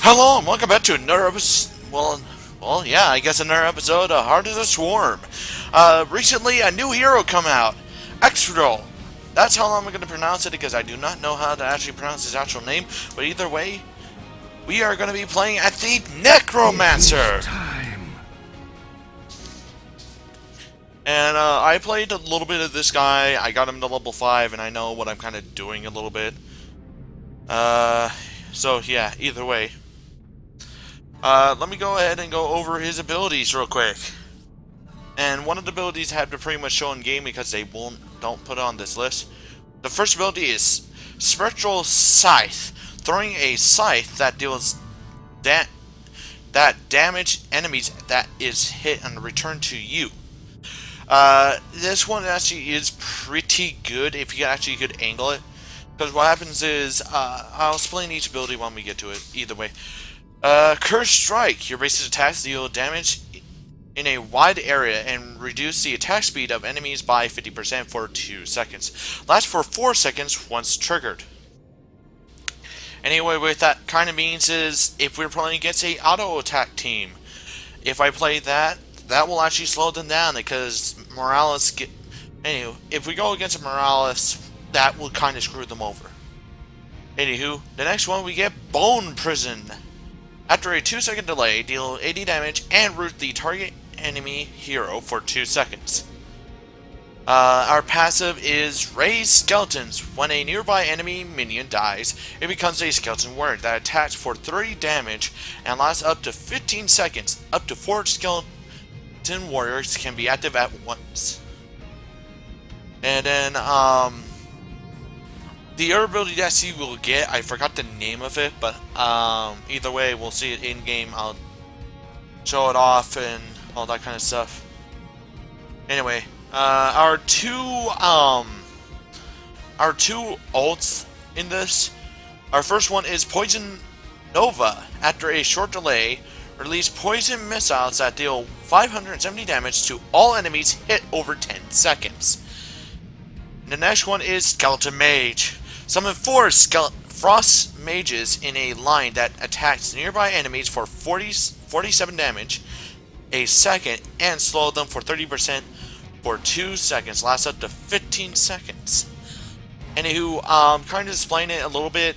Hello and welcome back to another episode. Yeah, I guess another episode of Heart of the Swarm. Recently a new hero come out, Extradol. That's how I'm going to pronounce it because I do not know how to actually pronounce his actual name. But either way, we are going to be playing at the Necromancer. And I played a little bit of this guy. I got him to level 5, and I know what I'm kind of doing a little bit. So yeah, either way. Let me go ahead and go over his abilities real quick. And one of the abilities I have to pretty much show in game because they don't put it on this list. The first ability is Spectral Scythe, throwing a scythe that deals that damage enemies that is hit and return to you. This one actually is pretty good if you actually could angle it. Because what happens is, I'll explain each ability when we get to it, either way. Curse Strike. Your basic attacks deal damage in a wide area and reduce the attack speed of enemies by 50% for 2 seconds. Lasts for 4 seconds once triggered. Anyway, what that kind of means is, if we're playing against a auto attack team, if I play that, that will actually slow them down because Morales anyway, if we go against Morales, that will kind of screw them over. Anywho, the next one we get Bone Prison. After a 2-second delay, deal 80 damage and root the target enemy hero for 2 seconds. Our passive is Raise Skeletons. When a nearby enemy minion dies, it becomes a skeleton warrior that attacks for 30 damage and lasts up to 15 seconds. Up to 4 skeleton warriors can be active at once. And then, the other ability that you will get, I forgot the name of it, but either way, we'll see it in game. I'll show it off and all that kind of stuff. Anyway, our two ults in this. Our first one is Poison Nova. After a short delay, release poison missiles that deal 570 damage to all enemies hit over 10 seconds. The next one is Skeleton Mage. Summon 4 Frost Mages in a line that attacks nearby enemies for 47 damage a second and slow them for 30% for 2 seconds. Lasts up to 15 seconds. Anywho, kind of explain it a little bit.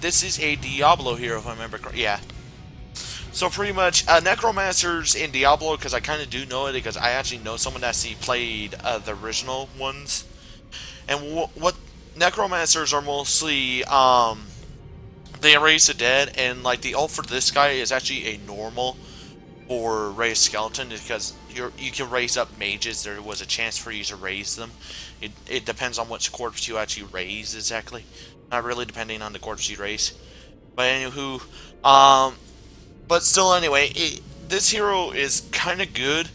This is a Diablo hero, if I remember correctly. Yeah. So pretty much, Necromancers in Diablo, because I kind of do know it, because I actually know someone that played the original ones. And what Necromancers are mostly, they erase the dead, and like the ult for this guy is actually a normal for raise skeleton because you can raise up mages. There was a chance for you to raise them. It depends on which corpse you actually raise exactly. Not really depending on the corpse you raise. But anywho, but still anyway, this hero is kind of good.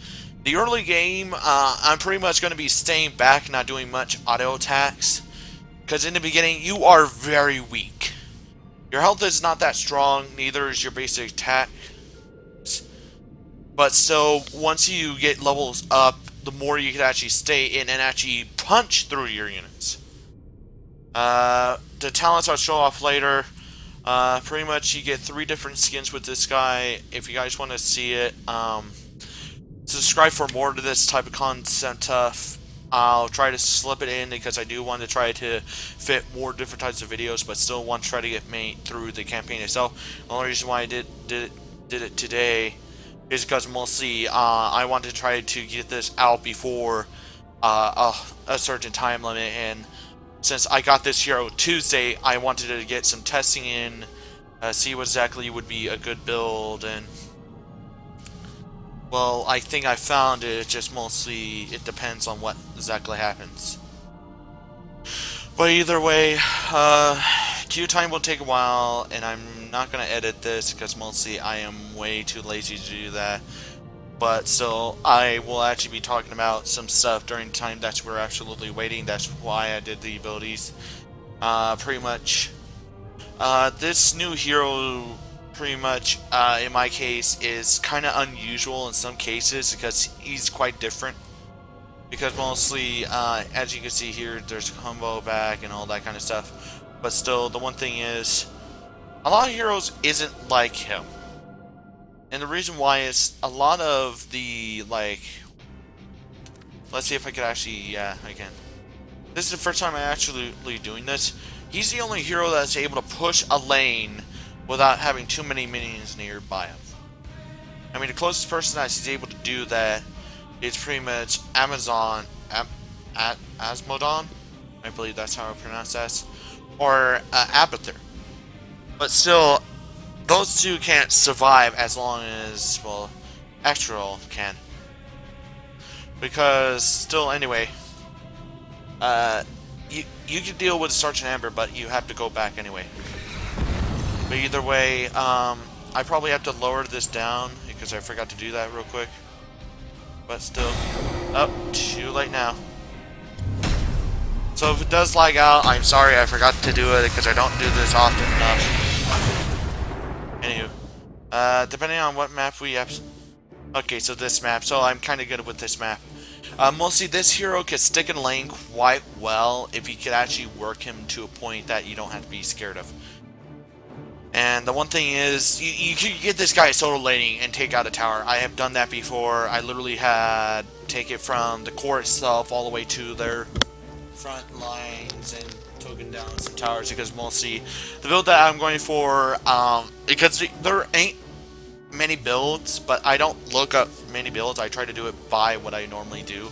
The early game, I'm pretty much going to be staying back, not doing much auto attacks. Because in the beginning, you are very weak. Your health is not that strong, neither is your basic attack. But still, once you get levels up, the more you can actually stay in and actually punch through your units. The talents I'll show off later. Pretty much you get 3 different skins with this guy. If you guys want to see it, subscribe for more to this type of content. I'll try to slip it in because I do want to try to fit more different types of videos, but still want to try to get made through the campaign itself. The only reason why I did it today is because mostly I want to try to get this out before a certain time limit, and since I got this hero Tuesday, I wanted to get some testing in, see what exactly would be a good build, and well, I think I found it. Just mostly it depends on what exactly happens. But either way, queue time will take a while, and I'm not gonna edit this because mostly I am way too lazy to do that. But still, I will actually be talking about some stuff during the time that we're absolutely waiting. That's why I did the abilities. Pretty much, this new hero, pretty much, in my case, is kind of unusual in some cases because he's quite different. Because mostly, as you can see here, there's a combo back and all that kind of stuff. But still, the one thing is, a lot of heroes isn't like him. And the reason why is a lot of the, like... Let's see if I could actually... Yeah, I can. This is the first time I'm actually doing this. He's the only hero that's able to push a lane without having too many minions nearby him. I mean, the closest person that he's able to do that is pretty much Amazon... Asmodon? I believe that's how I pronounce that. Or Abathur. But still, those two can't survive as long as, well, Astral can. Because, still, anyway, you can deal with Sergeant Amber, but you have to go back anyway. But either way, I probably have to lower this down, because I forgot to do that real quick. But still, too late now. So if it does lag out, I'm sorry, I forgot to do it, because I don't do this often enough. Anywho, depending on what map we have... Okay, so this map, so I'm kind of good with this map. Mostly this hero could stick in lane quite well if you could actually work him to a point that you don't have to be scared of. And the one thing is, you can get this guy solo laning and take out a tower. I have done that before. I literally had take it from the core itself all the way to their front lines and taken down some towers, because mostly the build that I'm going for, because there ain't many builds, but I don't look up many builds. I try to do it by what I normally do.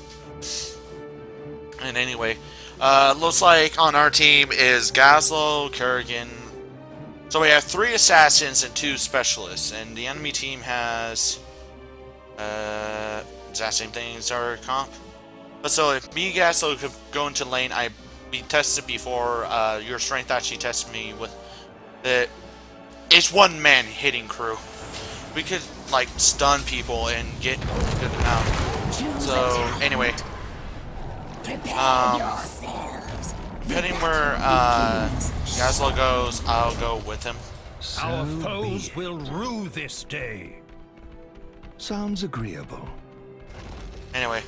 And anyway, looks like on our team is Gazlo, Kerrigan. So we have 3 assassins and 2 specialists, and the enemy team has is that same thing as our comp? But so if me and Gazlo could go into lane, we tested before. Your strength actually tested me with the. It's one man hitting crew. We could like stun people and get a good amount. So anyway, depending where Gazlo goes, I'll go with him. Our foes will rue this day. Sounds agreeable. Anyway,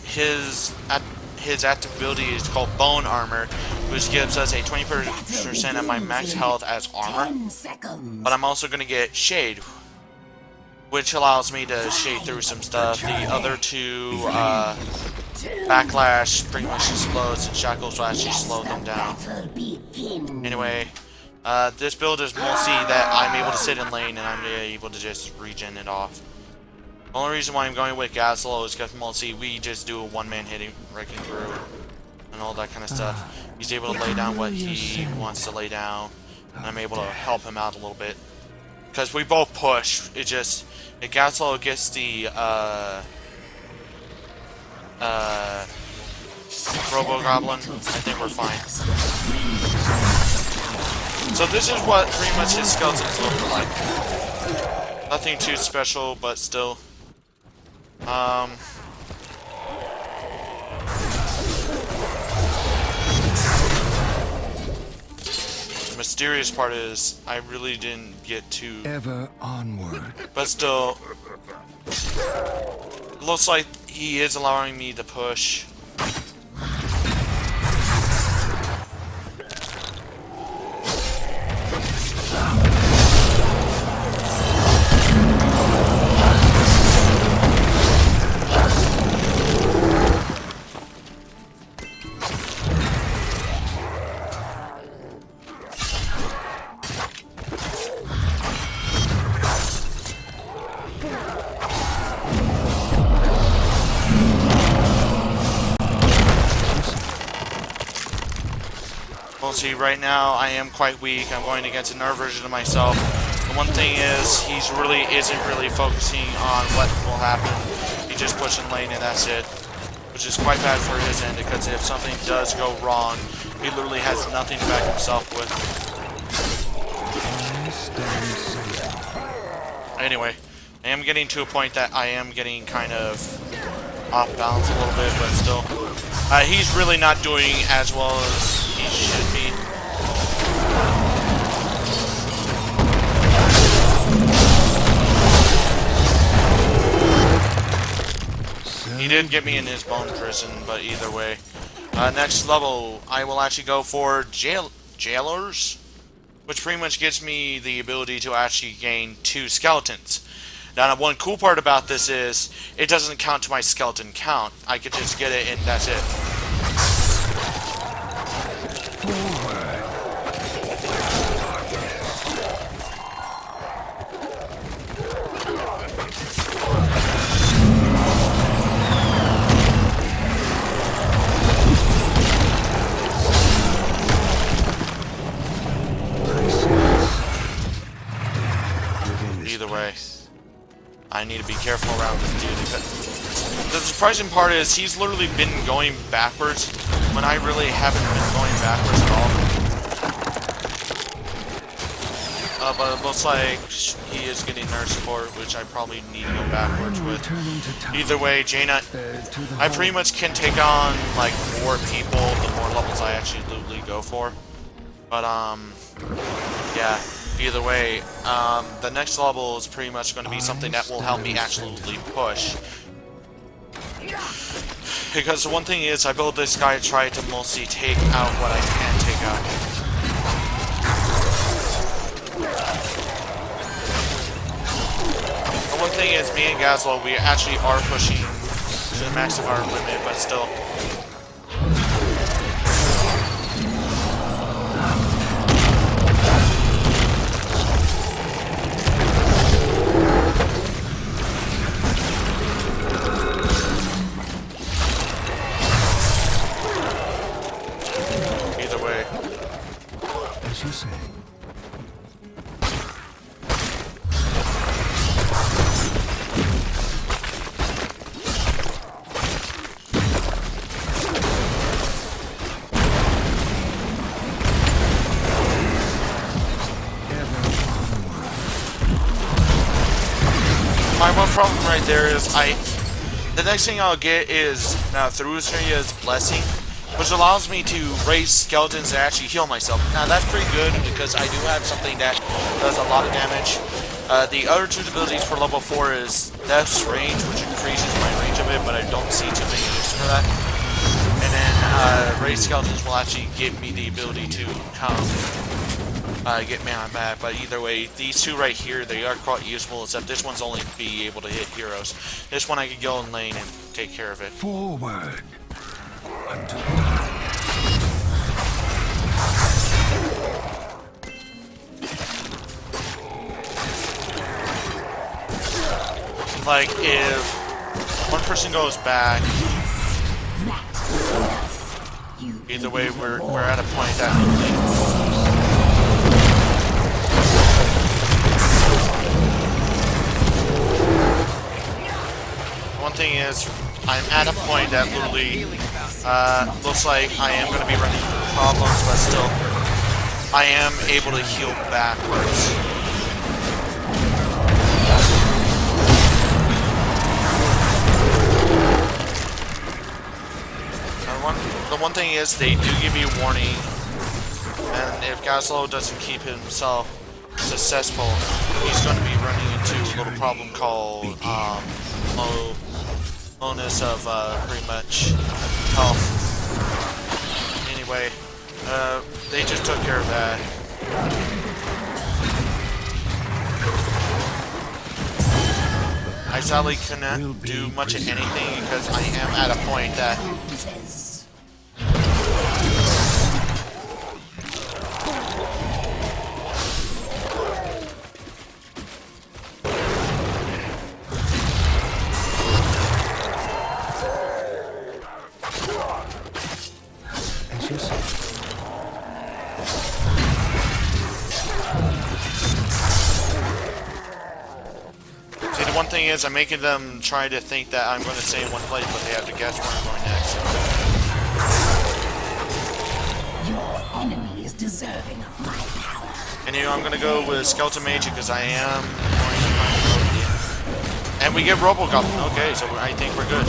his active ability is called Bone Armor, which gives us a 20% of my max health as armor. But I'm also going to get Shade, which allows me to shade through some stuff. The other 2, Backlash pretty much explodes, and Shackles will actually slow them down. Anyway, this build is mostly that I'm able to sit in lane and I'm able to just regen it off. The only reason why I'm going with Gazlo is because mostly we just do a one-man hitting, wrecking through, and all that kind of stuff. He's able to lay down what he wants to lay down, and I'm able to help him out a little bit. Because we both push, it just, if Gazlo gets the, Robo Goblin, I think we're fine. So this is what pretty much his skeletons look like. Nothing too special, but still. The mysterious part is I really didn't get to Ever onward. But still, looks like he is allowing me to push. See, right now I am quite weak. I'm going against a nerf version of myself. The one thing is, he's really isn't really focusing on what will happen. He's just pushing lane and that's it. Which is quite bad for his end, because if something does go wrong, he literally has nothing to back himself with. Anyway, I am getting to a point that I am getting kind of off balance a little bit, but still. He's really not doing as well as he should be. He did get me in his bone prison, but either way. Next level, I will actually go for jailers. which pretty much gives me the ability to actually gain 2 skeletons. Now, one cool part about this is it doesn't count to my skeleton count. I could just get it and that's it. Either way, I need to be careful around this dude. The surprising part is he's literally been going backwards when I really haven't been going backwards at all. But it looks like he is getting nurse support, which I probably need to go backwards with. Either way, Jaina, I pretty much can take on like more people the more levels I actually literally go for. But yeah. Either way, the next level is pretty much going to be something that will help me absolutely push. Because the one thing is, I built this guy to try to mostly take out what I can take out. The one thing is, me and Gazlo, we actually are pushing to the max of our limit, but still. As you say. My one problem right there is the next thing I'll get is Thrusaria's Blessing, which allows me to raise skeletons and actually heal myself. Now that's pretty good because I do have something that does a lot of damage. The other 2 abilities for level 4 is Death's Range, which increases my range of it, but I don't see too many uses for that. And then raised skeletons will actually give me the ability to get me on back. But either way, these 2 right here, they are quite useful, except this one's only be able to hit heroes. This one I can go in lane and take care of it. Forward. Like, if one person goes back, either way, we're at a point that one thing is, I'm at a point that literally looks like I am going to be running into problems, but still, I am able to heal backwards. The one thing is, they do give you a warning, and if Gazlo doesn't keep himself successful, he's going to be running into a little problem called bonus of pretty much health. Anyway, they just took care of that. I sadly cannot do much of anything because I am at a point that one thing is, I'm making them try to think that I'm going to stay in one place, but they have to guess where I'm going next. Your enemy is deserving of my power. And you know, I'm going to go with Skeleton Mage because I am going to find Robo. And we get Robo Goblin. Okay, so I think we're good.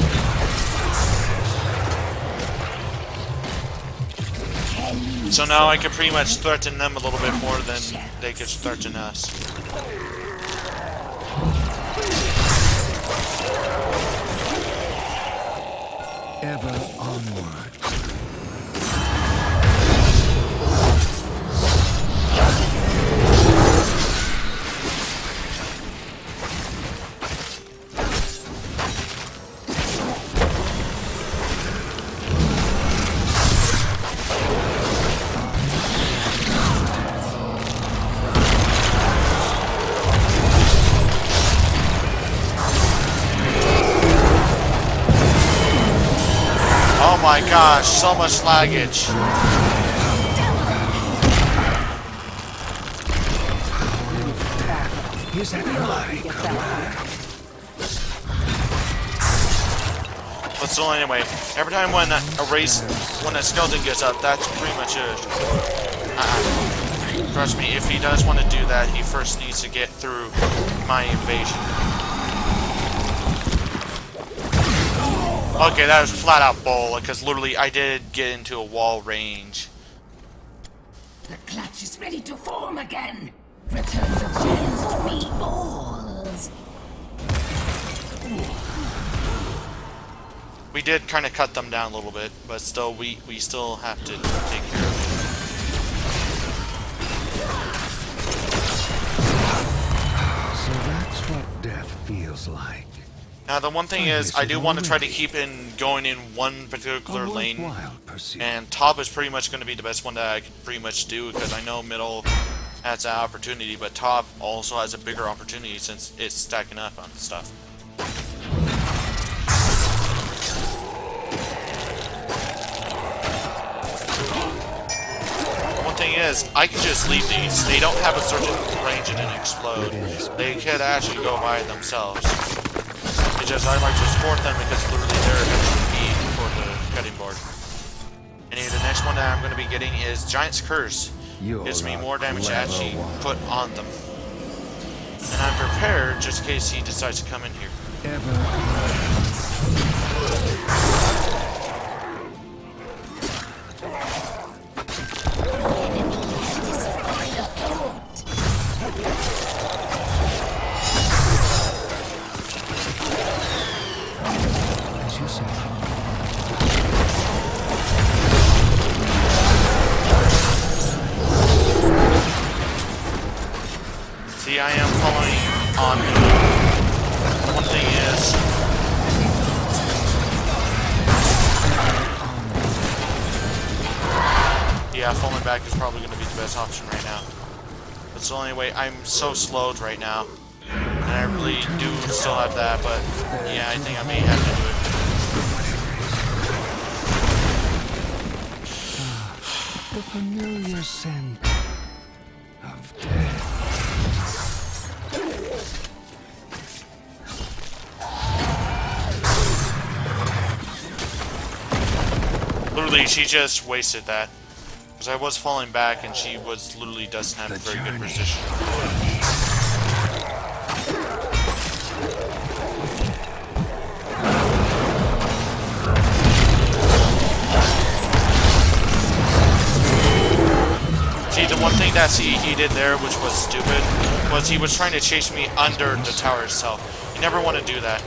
So now I can pretty much threaten them a little bit more than they could threaten us. Ever onward. my gosh, so much laggage. Is that my command? But so anyway, every time when a skeleton gets up, that's pretty much it. Trust me, if he does want to do that, he first needs to get through my invasion. Okay, that was flat out bull, because literally I did get into a wall range. The clutch is ready to form again. Return the giants to me, balls. We did kind of cut them down a little bit, but still, we still have to take care of it. So that's what death feels like. Now, the one thing is, I do want to try to keep going in one particular lane, and top is pretty much going to be the best one that I can pretty much do, because I know middle has that opportunity, but top also has a bigger opportunity since it's stacking up on stuff. One thing is, I can just leave these. They don't have a certain range and then explode. They could actually go by themselves. It's just I like to support them because literally they're extra speed for the cutting board. Anyway, the next one that I'm going to be getting is Giant's Curse. Gives me more damage to actually put on them. And I'm prepared just in case he decides to come in here. See, I am following on him. One thing is, yeah, falling back is probably going to be the best option right now. That's the only way. I'm so slowed right now, and I really do still have that, but yeah, I think I may have to do it. The familiar scent of death. Literally, she just wasted that. Because I was falling back and she was literally doesn't have a very good position. See, the one thing that he did there, which was stupid, was he was trying to chase me under the tower itself. You never want to do that.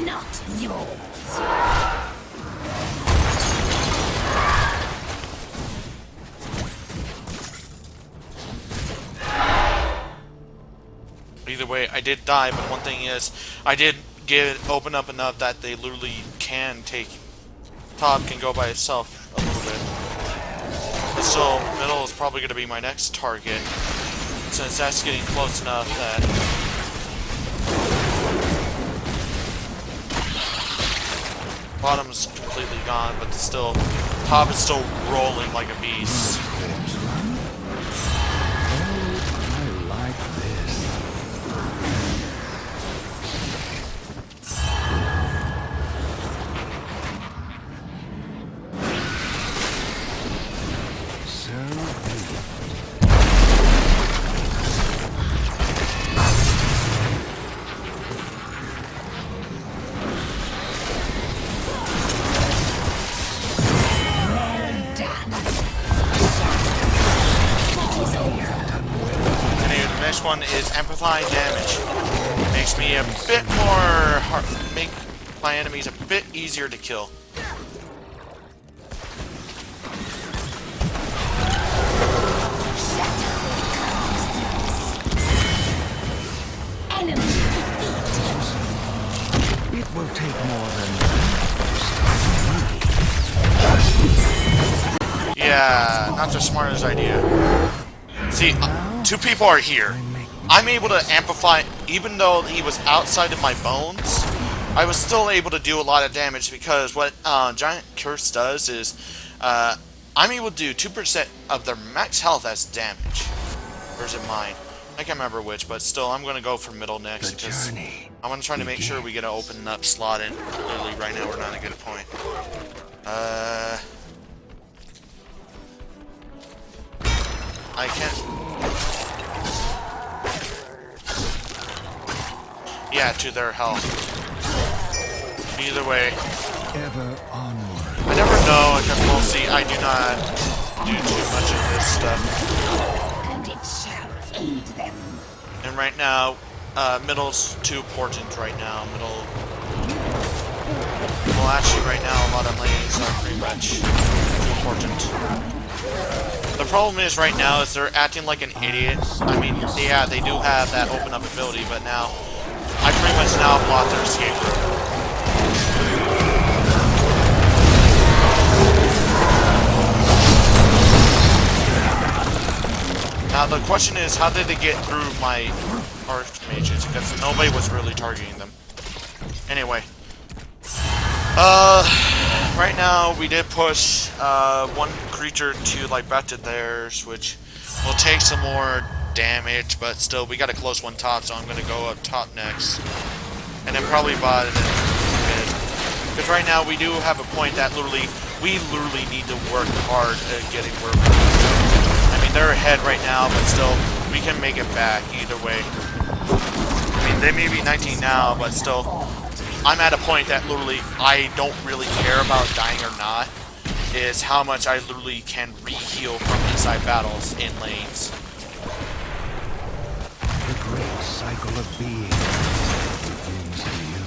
Not yours. Either way, I did die, but one thing is, I did get it open up enough that they literally can take... Top can go by itself a little bit. But still, middle is probably going to be my next target, since that's getting close enough that... Bottom's completely gone, but still, top is still rolling like a beast. Next one is amplifying damage. Makes me a bit more hard, make my enemies a bit easier to kill. It will take more than yeah, not the smartest idea. See, two people are here. I'm able to amplify, even though he was outside of my bones, I was still able to do a lot of damage because what Giant Curse does is, I'm able to do 2% of their max health as damage. Or is it mine? I can't remember which, but still, I'm going to go for middle next because I'm going to try to make sure we get an open up slot in. Literally, right now, we're not at a good point. I can't... Yeah, to their health. Either way. Ever onward. I never know, because we'll see, I do not do too much of this stuff. And it shall aid them. And right now, middle's too important right now. Middle... Well, actually, right now, a lot of lanes are pretty much too important. The problem is, right now, is they're acting like an idiot. I mean, yeah, they do have that open up ability, but now, I pretty much now block their escape route. Now the question is, how did they get through my archmages? Because nobody was really targeting them. Anyway. Right now we did push one creature to like back to theirs, which will take some more damage, but still we got a close one top, so I'm gonna go up top next. And then probably bot and then mid. Because right now we do have a point that we literally need to work hard at getting where we're going. I mean, they're ahead right now, but still, we can make it back either way. I mean, they may be 19 now, but still, I'm at a point that literally I don't really care about dying or not, is how much I literally can re-heal from inside battles in lanes. The great cycle of being begins in you.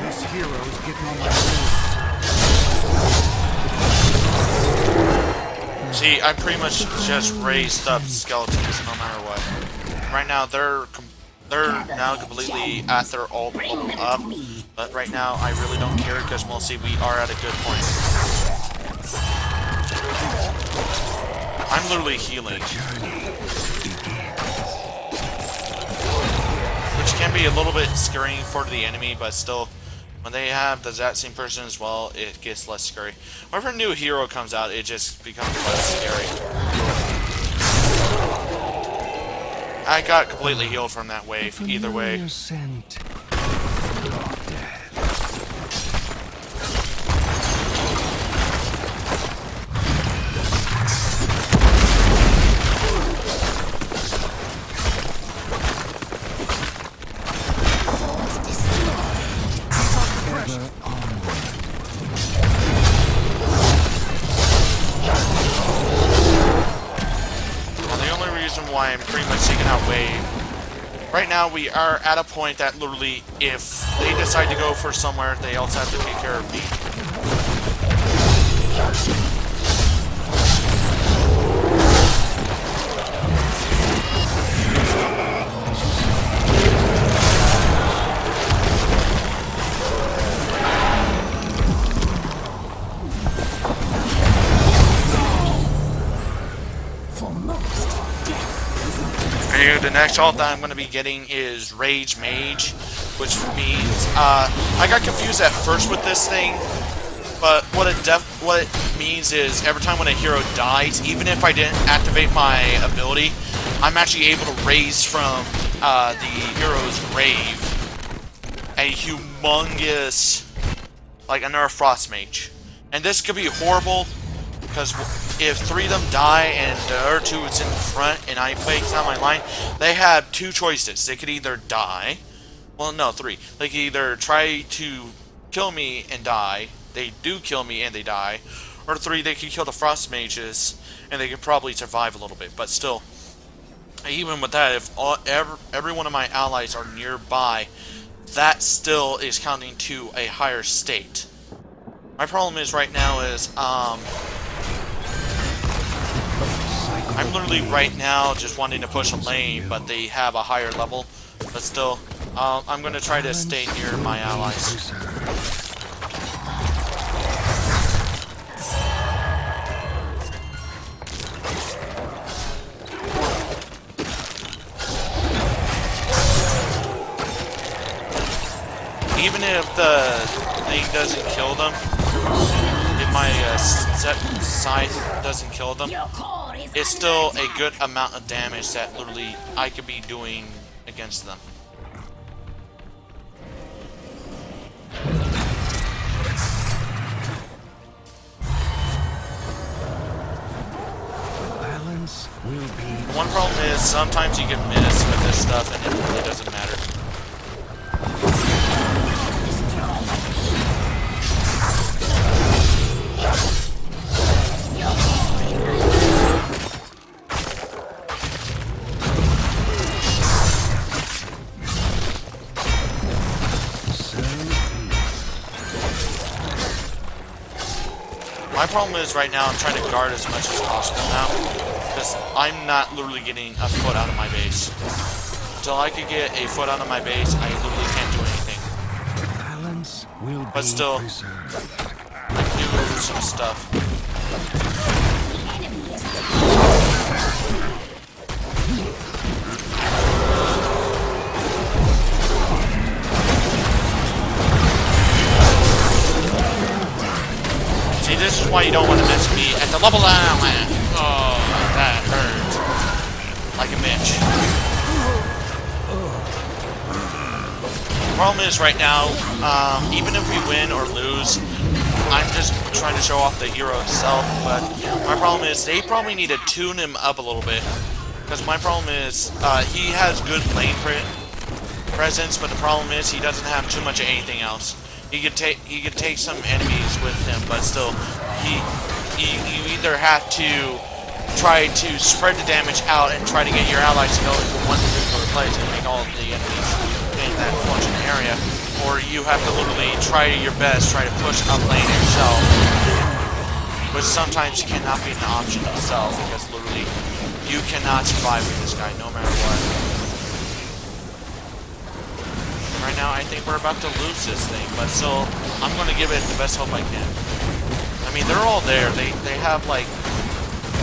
This hero's getting on my nerves. See, I pretty much just raised up skeletons no matter what. Right now, they're now completely at their ult level up, but right now I really don't care because we'll see we are at a good point. I'm literally healing, which can be a little bit scary for the enemy, but still, when they have the that same person as well, it gets less scary. Whenever a new hero comes out, it just becomes less scary. I got completely healed from that wave, either way. Why I'm pretty much taking out wave. Right now we are at a point that literally if they decide to go for somewhere, they also have to take care of me. The next ult that I'm going to be getting is Rage Mage, which means I got confused at first with this thing, but what it means is every time when a hero dies, even if I didn't activate my ability, I'm actually able to raise from the hero's grave a humongous, like another Frost Mage, and this could be horrible. Because if 3 of them die and the other 2 is in front and I place on my line, they have 2 choices. They could either die, well no, 3. They could either try to kill me and die, they do kill me and they die, or 3, they could kill the Frost Mages and they could probably survive a little bit. But still, even with that, if every one of my allies are nearby, that still is counting to a higher state. My problem is right now is I'm literally right now just wanting to push a lane, but they have a higher level. But still, I'm gonna try to stay near my allies. Even if the thing doesn't kill them, if my scythe doesn't kill them, it's still a good amount of damage that literally I could be doing against them. Balance will be. One problem is sometimes you get missed with this stuff and it really doesn't matter. My problem is right now I'm trying to guard as much as possible now, because I'm not literally getting a foot out of my base. Until I could get a foot out of my base, I literally can't do anything. Balance will But still, do some stuff. See, this is why you don't want to miss me at the level island. Oh, that hurt. Like a bitch. The problem is right now, even if we win or lose, I'm just trying to show off the hero itself, but my problem is they probably need to tune him up a little bit. Because my problem is, he has good lane presence, but the problem is he doesn't have too much of anything else. He could take some enemies with him, but still, you either have to try to spread the damage out and try to get your allies to go into one particular place and make all of the enemies in that fortunate area, or you have to literally try your best, try to push up lane yourself, which sometimes cannot be an option itself, because literally you cannot survive with this guy no matter what. Right now, I think we're about to lose this thing, but still, I'm going to give it the best hope I can. I mean, they're all there. They have, like,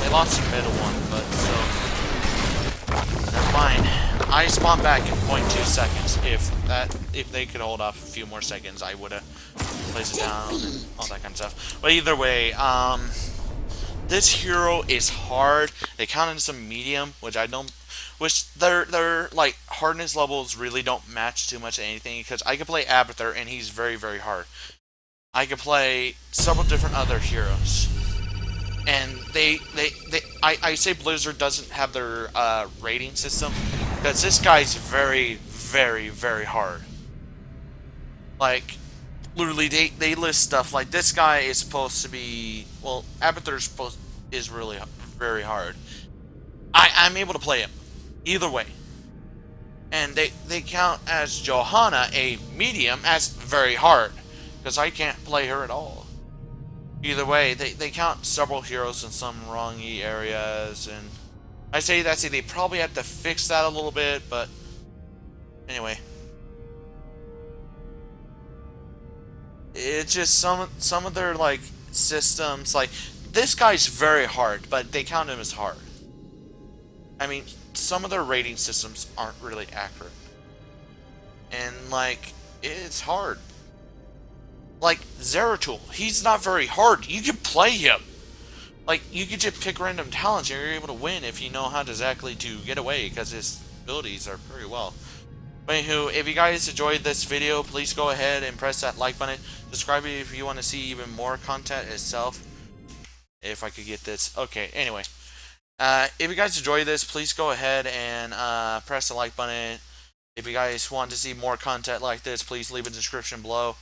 they lost the middle one, but still, never mind. I spawned back in 0.2 seconds. If they could hold off a few more seconds, I would have placed it down and all that kind of stuff. But either way, this hero is hard. They count as some medium, which I don't. Which their like hardness levels really don't match too much anything, because I could play Abathur and he's very, very hard. I could play several different other heroes, and I say Blizzard doesn't have their rating system, because this guy's very, very, very hard. Like literally they list stuff like this guy is supposed to be, well, Abathur is really very hard. I'm able to play him either way. And they count as Johanna, a medium, as very hard, because I can't play her at all. Either way, they count several heroes in some wrongy areas, and I say they probably have to fix that a little bit, but anyway. It's just some of their like systems, like this guy's very hard, but they count him as hard. I mean, some of their rating systems aren't really accurate. And, like, it's hard. Like, Zeratul, he's not very hard. You can play him. Like, you can just pick random talents and you're able to win if you know how exactly to get away, because his abilities are pretty well. But anywho, if you guys enjoyed this video, please go ahead and press that like button. Subscribe if you want to see even more content itself. If I could get this. Okay, anyway. If you guys enjoy this, please go ahead and press the like button. If you guys want to see more content like this, please leave a description below.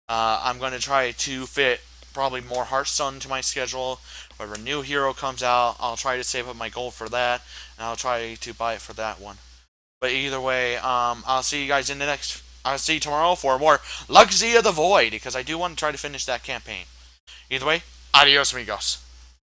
I'm going to try to fit probably more Hearthstone to my schedule. Whenever a new hero comes out, I'll try to save up my gold for that, and I'll try to buy it for that one. But either way, I'll see you guys in the next. I'll see you tomorrow for more Legacy of the Void, because I do want to try to finish that campaign. Either way, adios amigos.